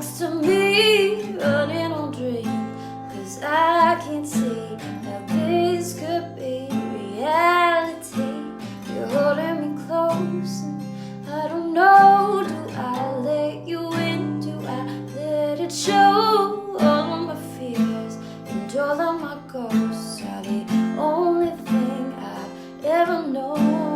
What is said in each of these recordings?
next to me, running on dream, 'cause I can't see how this could be reality. You're holding me close, and I don't know, do I let you in, do I let it show? All of my fears and all of my ghosts are the only thing I've ever known.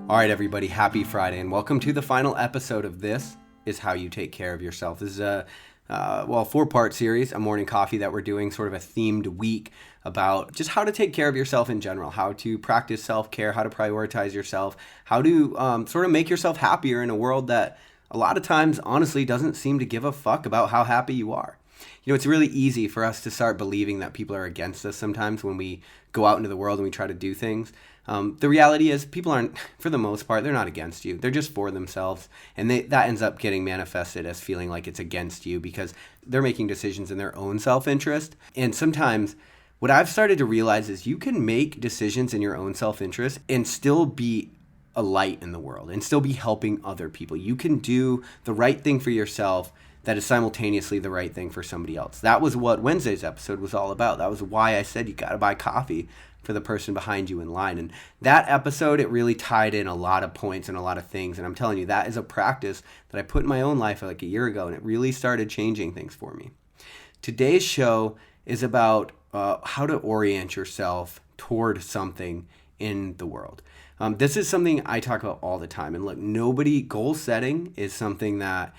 All right, everybody, happy Friday, and welcome to the final episode of This Is How You Take Care of Yourself. This is a 4-part series, a morning coffee that we're doing, sort of a themed week about just how to take care of yourself in general, how to practice self-care, how to prioritize yourself, how to sort of make yourself happier in a world that a lot of times, honestly, doesn't seem to give a fuck about how happy you are. You know, it's really easy for us to start believing that people are against us sometimes when we go out into the world and we try to do things. The reality is people aren't, for the most part, they're not against you. They're just for themselves. And that ends up getting manifested as feeling like it's against you because they're making decisions in their own self-interest. And sometimes what I've started to realize is you can make decisions in your own self-interest and still be a light in the world and still be helping other people. You can do the right thing for yourself that is simultaneously the right thing for somebody else. That was what Wednesday's episode was all about. That was why I said you got to buy coffee for the person behind you in line. And that episode, it really tied in a lot of points and a lot of things. And I'm telling you, that is a practice that I put in my own life like a year ago, and it really started changing things for me. Today's show is about how to orient yourself toward something in the world. This is something I talk about all the time. And look, goal setting is something that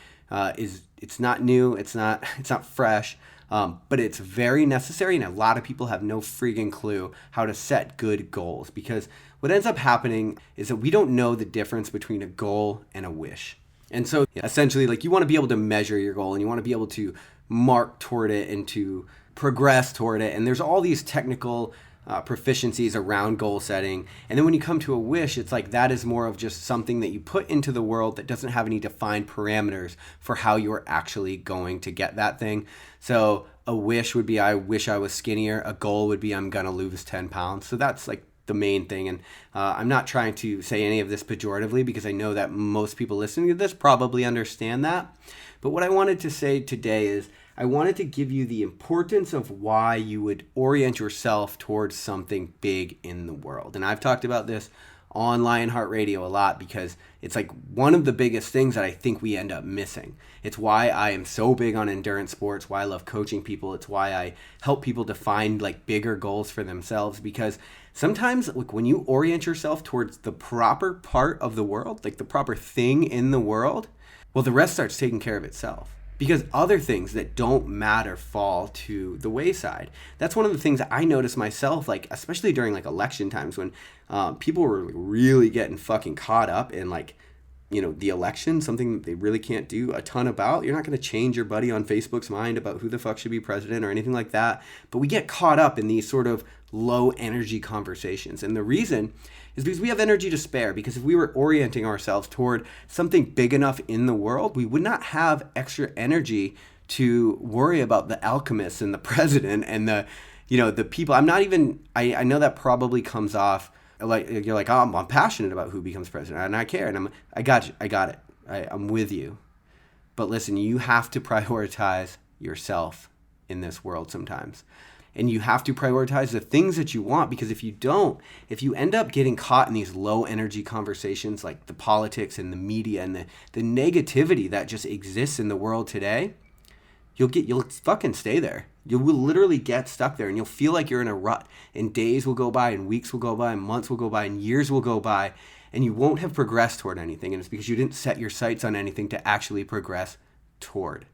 it's not new, it's not fresh, but it's very necessary, and a lot of people have no freaking clue how to set good goals, because what ends up happening is that we don't know the difference between a goal and a wish. And so essentially, like, you want to be able to measure your goal and you want to be able to mark toward it and to progress toward it, and there's all these technical proficiencies around goal setting. And then when you come to a wish, it's like that is more of just something that you put into the world that doesn't have any defined parameters for how you're actually going to get that thing. So a wish would be, I wish I was skinnier. A goal would be, I'm gonna lose 10 pounds. So that's like the main thing. And I'm not trying to say any of this pejoratively, because I know that most people listening to this probably understand that. But what I wanted to say today is I wanted to give you the importance of why you would orient yourself towards something big in the world. And I've talked about this on Lionheart Radio a lot because it's like one of the biggest things that I think we end up missing. It's why I am so big on endurance sports, why I love coaching people. It's why I help people define like bigger goals for themselves, because sometimes like when you orient yourself towards the proper part of the world, like the proper thing in the world, well, the rest starts taking care of itself. Because other things that don't matter fall to the wayside. That's one of the things that I noticed myself, like especially during like election times when people were really getting fucking caught up in like, you know, the election, something that they really can't do a ton about. You're not going to change your buddy on Facebook's mind about who the fuck should be president or anything like that. But we get caught up in these sort of low energy conversations. And the reason is because we have energy to spare. Because if we were orienting ourselves toward something big enough in the world, we would not have extra energy to worry about the alchemists and the president and the people. I'm not even, I know that probably comes off like you're like, oh, I'm passionate about who becomes president and I care. And I got it. I'm with you. But listen, you have to prioritize yourself in this world sometimes. And you have to prioritize the things that you want, because if you don't, if you end up getting caught in these low energy conversations like the politics and the media and the negativity that just exists in the world today, you'll fucking stay there. You will literally get stuck there and you'll feel like you're in a rut, and days will go by and weeks will go by and months will go by and years will go by, and you won't have progressed toward anything. And it's because you didn't set your sights on anything to actually progress toward.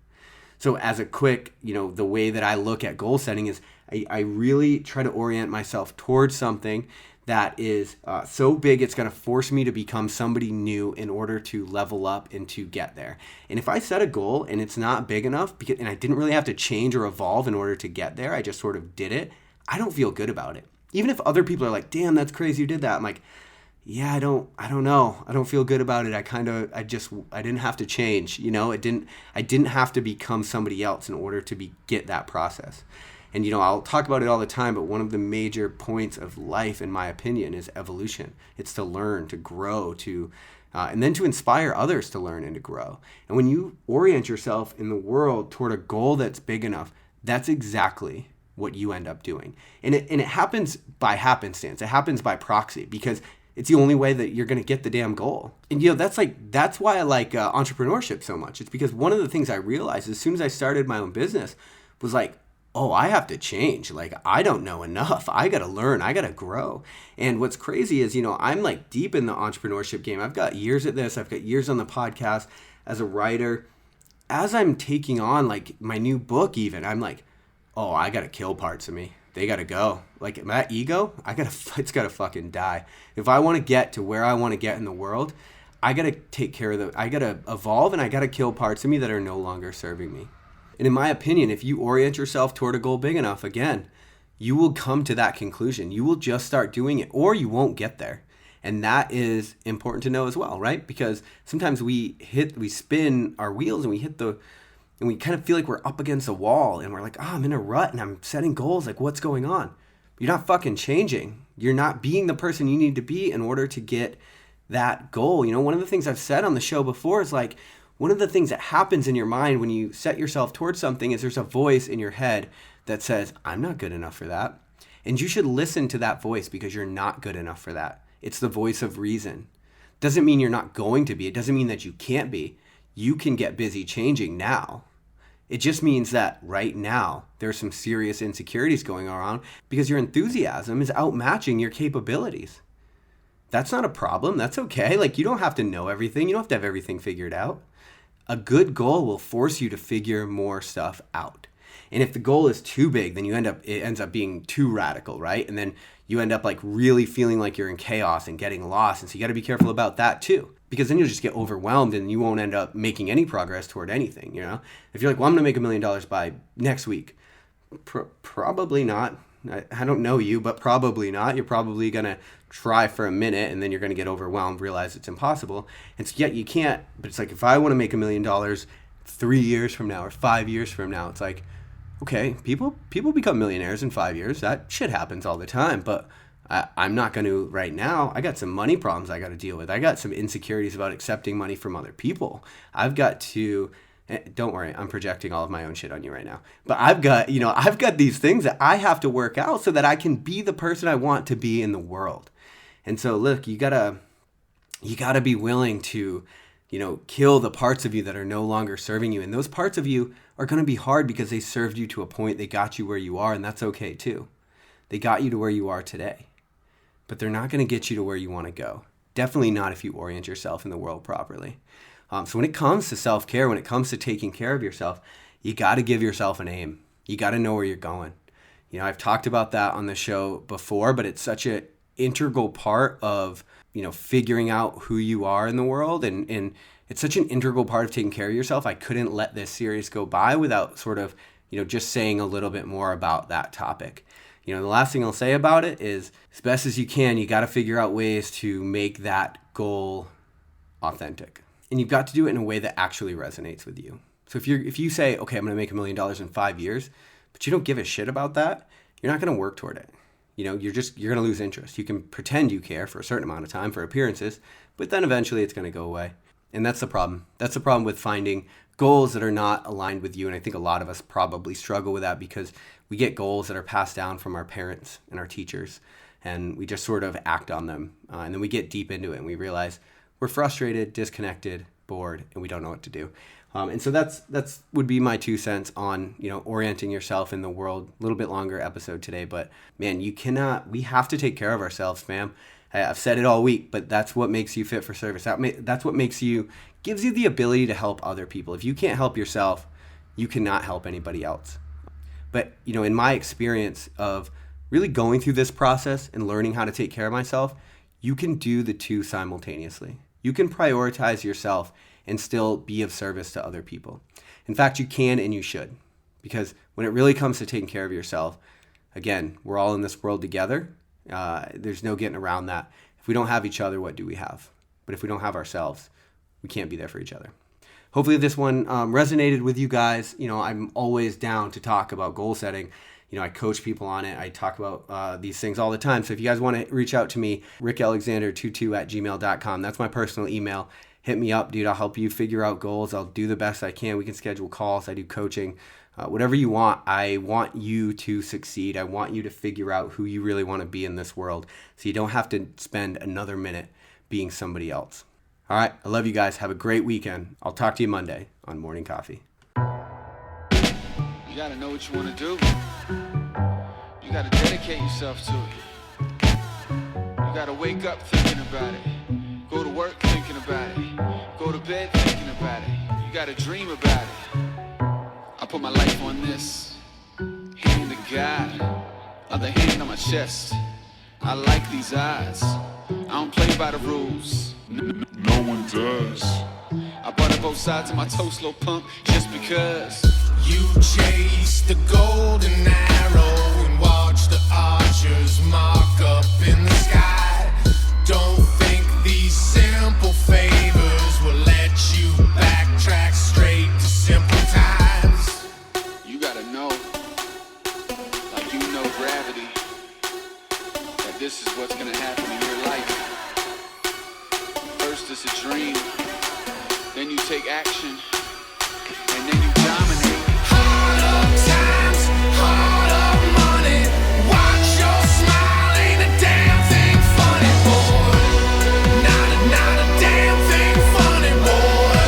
So as a quick, the way that I look at goal setting is I really try to orient myself towards something that is so big it's going to force me to become somebody new in order to level up and to get there. And if I set a goal and it's not big enough, and I didn't really have to change or evolve in order to get there, I just sort of did it, I don't feel good about it. Even if other people are like, damn, that's crazy you did that. I'm like, yeah, I don't know. I don't feel good about it. I didn't have to change, I didn't have to become somebody else in order to get that process. And, I'll talk about it all the time, but one of the major points of life, in my opinion, is evolution. It's to learn, to grow, and then to inspire others to learn and to grow. And when you orient yourself in the world toward a goal that's big enough, that's exactly what you end up doing. And it happens by happenstance. It happens by proxy, because it's the only way that you're going to get the damn goal. And that's why I like entrepreneurship so much. It's because one of the things I realized as soon as I started my own business was like, oh, I have to change. Like, I don't know enough. I got to learn. I got to grow. And what's crazy is, I'm like deep in the entrepreneurship game. I've got years at this. I've got years on the podcast as a writer. As I'm taking on like my new book even, I'm like, oh, I got to kill parts of me. They got to go. Like, that ego, it's got to fucking die. If I want to get to where I want to get in the world, I got to take care of I got to evolve, and I got to kill parts of me that are no longer serving me. And in my opinion, if you orient yourself toward a goal big enough, again, you will come to that conclusion. You will just start doing it, or you won't get there. And that is important to know as well, right? Because sometimes we spin our wheels and we kind of feel like we're up against a wall, and we're like, oh, I'm in a rut and I'm setting goals. Like, what's going on? You're not fucking changing. You're not being the person you need to be in order to get that goal. One of the things I've said on the show before is like, one of the things that happens in your mind when you set yourself towards something is there's a voice in your head that says, I'm not good enough for that. And you should listen to that voice, because you're not good enough for that. It's the voice of reason. Doesn't mean you're not going to be. It doesn't mean that you can't be. You can get busy changing now. It just means that right now there's some serious insecurities going around because your enthusiasm is outmatching your capabilities. That's not a problem. That's okay. Like, you don't have to know everything. You don't have to have everything figured out. A good goal will force you to figure more stuff out. And if the goal is too big, then it ends up being too radical, right? And then you end up like really feeling like you're in chaos and getting lost. And so you got to be careful about that too, because then you'll just get overwhelmed and you won't end up making any progress toward anything. If you're like, well, I'm going to make $1 million by next week, probably not. I don't know you, but probably not. You're probably going to try for a minute, and then you're going to get overwhelmed, realize it's impossible. And so, you can't. But it's like, if I want to make $1 million 3 years from now or 5 years from now, it's like, okay, people become millionaires in 5 years. That shit happens all the time. But I'm not going to right now. I got some money problems I got to deal with. I got some insecurities about accepting money from other people. I've got to. Don't worry, I'm projecting all of my own shit on you right now. But I've got these things that I have to work out so that I can be the person I want to be in the world. And so look, you gotta be willing to, kill the parts of you that are no longer serving you. And those parts of you are going to be hard because they served you to a point. They got you where you are, and that's okay too. They got you to where you are today. But they're not going to get you to where you want to go. Definitely not if you orient yourself in the world properly. So when it comes to self-care, when it comes to taking care of yourself, you got to give yourself an aim. You got to know where you're going. I've talked about that on the show before, but it's such an integral part of, figuring out who you are in the world. And it's such an integral part of taking care of yourself. I couldn't let this series go by without sort of, just saying a little bit more about that topic. The last thing I'll say about it is, as best as you can, you got to figure out ways to make that goal authentic. And you've got to do it in a way that actually resonates with you. So if you say, okay, I'm going to make $1 million in 5 years, but you don't give a shit about that, you're not going to work toward it. You're going to lose interest. You can pretend you care for a certain amount of time for appearances, but then eventually it's going to go away. And that's the problem. That's the problem with finding goals that are not aligned with you. And I think a lot of us probably struggle with that because we get goals that are passed down from our parents and our teachers, and we just sort of act on them. And then we get deep into it and we realize we're frustrated, disconnected, bored, and we don't know what to do. And so that's would be my 2 cents on, orienting yourself in the world. A little bit longer episode today, but man, we have to take care of ourselves, fam. I've said it all week, but that's what makes you fit for service. That's what gives you the ability to help other people. If you can't help yourself, you cannot help anybody else. But, in my experience of really going through this process and learning how to take care of myself, you can do the two simultaneously. You can prioritize yourself and still be of service to other people. In fact, you can and you should, because when it really comes to taking care of yourself, again, we're all in this world together. There's no getting around that. If we don't have each other, what do we have? But if we don't have ourselves, we can't be there for each other. Hopefully this one resonated with you guys. I'm always down to talk about goal setting. I coach people on it. I talk about these things all the time. So if you guys want to reach out to me, rickalexander22@gmail.com. That's my personal email. Hit me up, dude. I'll help you figure out goals. I'll do the best I can. We can schedule calls. I do coaching. Whatever you want. I want you to succeed. I want you to figure out who you really want to be in this world, so you don't have to spend another minute being somebody else. All right. I love you guys. Have a great weekend. I'll talk to you Monday on Morning Coffee. You gotta know what you wanna do. You gotta dedicate yourself to it. You gotta wake up thinking about it. Go to work thinking about it. Go to bed thinking about it. You gotta dream about it. I put my life on this. Hand to God. Other hand on my chest. I like these eyes. I don't play by the rules. No one does. I butter both sides of my toast, little punk, just because. You chase the golden arrow and watch the archers mark up in the sky. Don't think these simple favors will let you backtrack straight to simple times. You gotta know, like you know gravity, that this is what's gonna happen in your life. First it's a dream, then you take action, and then you dominate. Times, hard up money. Watch your smile, ain't a damn thing funny, boy. Not a damn thing funny, boy.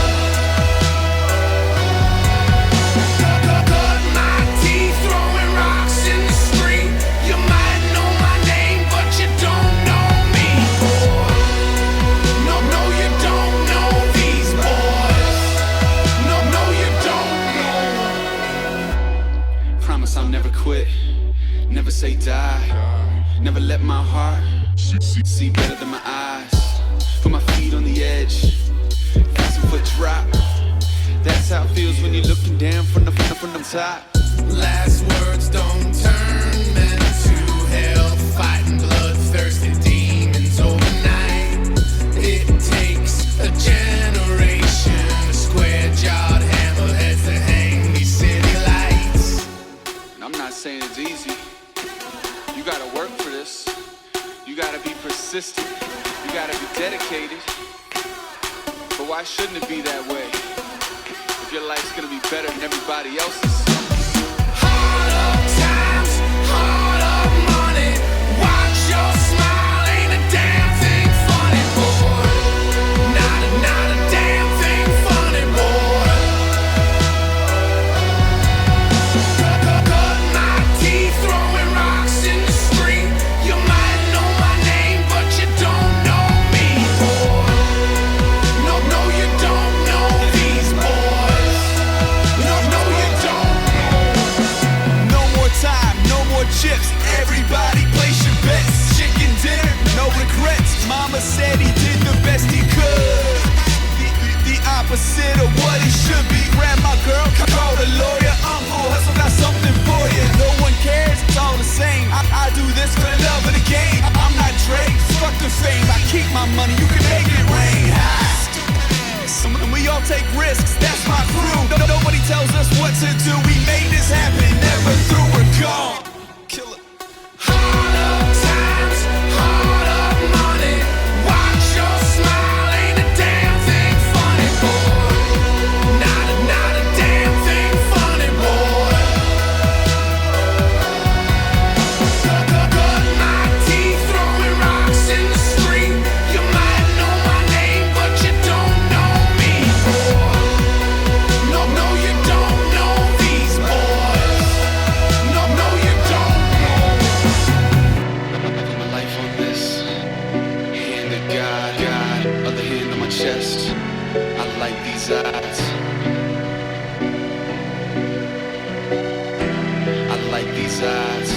Cut my teeth, throwing rocks in the street. You might know my name, but you don't know me, boy. No, you don't know these boys. No, you don't know. Promise I'll never quit, never say die, never let my heart see better than my eyes. Put my feet on the edge, fast and foot drop. That's how it feels when you're looking down from the top. Last words don't turn men to hell, fighting bloodthirsty demons overnight. It takes a generation of square-jawed hammerheads to hang these city lights. And I'm not saying it's easy. You gotta work for this. You gotta be persistent. You gotta be dedicated. But why shouldn't it be that way? If your life's gonna be better than everybody else's. Hard up times, hard up money. Watch your smile, ain't a damn thing funny, boy. Not a damn thing funny, boy. Cut my teeth, throwing rocks in the street. You might know my name, but you don't know me, boy. No, you don't know these boys. No, you don't know. No more time, no more chips. Everybody place your bets. Chicken dinner, no regrets. Mama said he did the best he could. The opposite of what he should be. Grandma girl, call the lawyer. Uncle hustle got something for you. No one cares, it's all the same. I do this for the love of the game. I'm not Drake, fuck the fame. I keep my money, you can make it rain. And we all take risks, that's my crew. Nobody tells us what to do. We made this happen, never through or gone. Killer. Hard up times, hard up money. Watch your smile, ain't a damn thing funny, boy. Not a damn thing funny, boy. Cut my teeth, throwing rocks in the street. You might know my name, but you don't know me, boy. No, you don't know these boys. No, you don't know. Put my life on this. Hand to God, other hand on my chest. I like these eyes. I like these eyes.